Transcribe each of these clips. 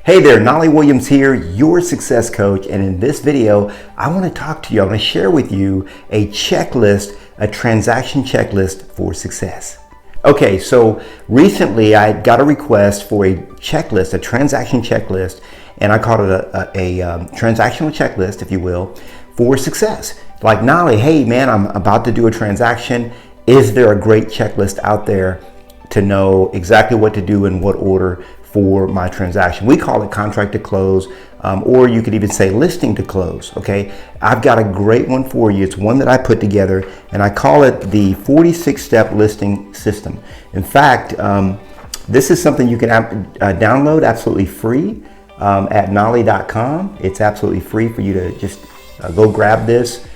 Hey there, Knolly Williams here, your success coach, and in this video, I want to talk to you. I want to share with you a checklist, a transaction checklist for success. Okay, so recently I got a request for a checklist, a transaction checklist, and I called it a transactional checklist, if you will, for success. Like, Knolly, hey man, I'm about to do a transaction. Is there a great checklist out there to know exactly what to do in what order for my transaction? We call it contract to close, or you could even say listing to close. Okay, I've got a great one for you. It's one that I put together, and I call it the 46-step listing system. In fact, this is something you can download absolutely free at Knolly.com. It's absolutely free for you to just go grab this.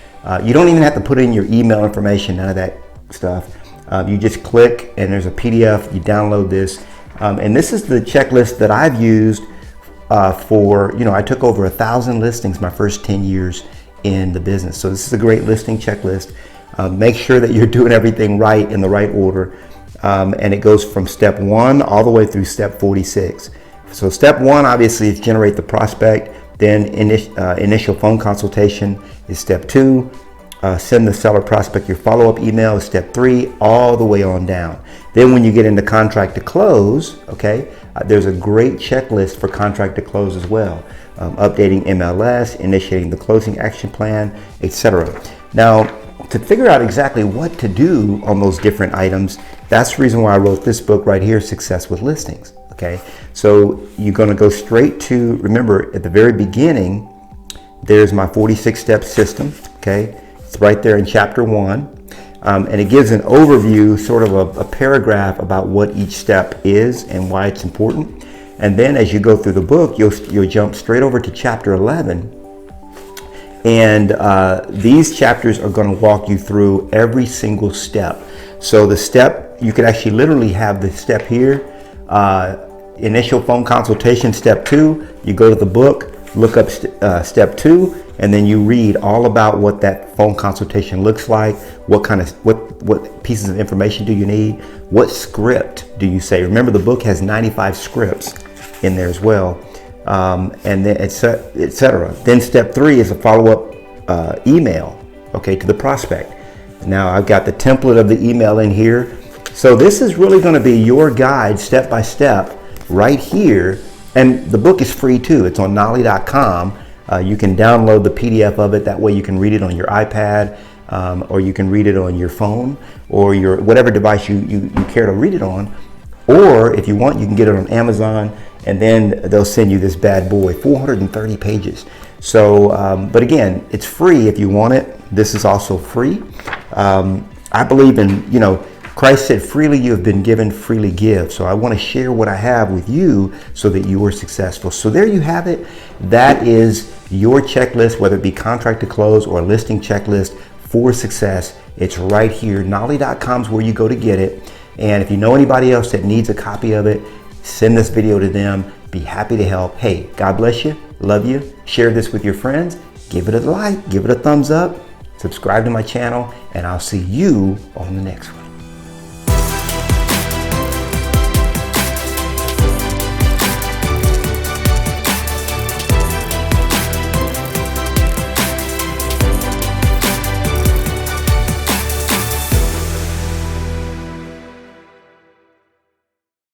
You don't even have to put in your email information, none of that stuff. You just click and there's a PDF, you download this. And this is the checklist that I've used for, I took over 1,000 listings my first 10 years in the business. So this is a great listing checklist. Make sure that you're doing everything right in the right order. And it goes from step 1 all the way through step 46. So step 1 obviously is generate the prospect. Then initial phone consultation is step 2. Send the seller prospect your follow-up email is step 3, all the way on down. Then when you get into contract to close, okay, there's a great checklist for contract to close as well. Updating MLS, initiating the closing action plan, etc. Now, to figure out exactly what to do on those different items, that's the reason why I wrote this book right here, Success with Listings. Okay, so you're going to go straight to, remember at the very beginning, there's my 46-step system. Okay, it's right there in chapter 1. And it gives an overview, sort of a paragraph about what each step is and why it's important. And then as you go through the book, you'll jump straight over to chapter 11. And these chapters are going to walk you through every single step. So the step, you could actually literally have the step here, initial phone consultation, step 2. You go to the book, look up step 2, and then you read all about what that phone consultation looks like, what pieces of information do you need, what script do you say. Remember, the book has 95 scripts in there as well, and then etc. Then step 3 is a follow-up email, okay, to the prospect. Now I've got the template of the email in here. So this is really going to be your guide step by step right here. And the book is free too. It's on Knolly.com. You can download the PDF of it. That way you can read it on your iPad, or you can read it on your phone, or your whatever device you care to read it on. Or if you want, you can get it on Amazon, and then they'll send you this bad boy, 430 pages. So, but again, it's free if you want it. This is also free. I believe in, Christ said, freely you have been given, freely give. So I want to share what I have with you so that you are successful. So there you have it. That is your checklist, whether it be contract to close or listing checklist for success. It's right here. Knolly.com is where you go to get it. And if you know anybody else that needs a copy of it, send this video to them. Be happy to help. Hey, God bless you. Love you. Share this with your friends. Give it a like. Give it a thumbs up. Subscribe to my channel. And I'll see you on the next one.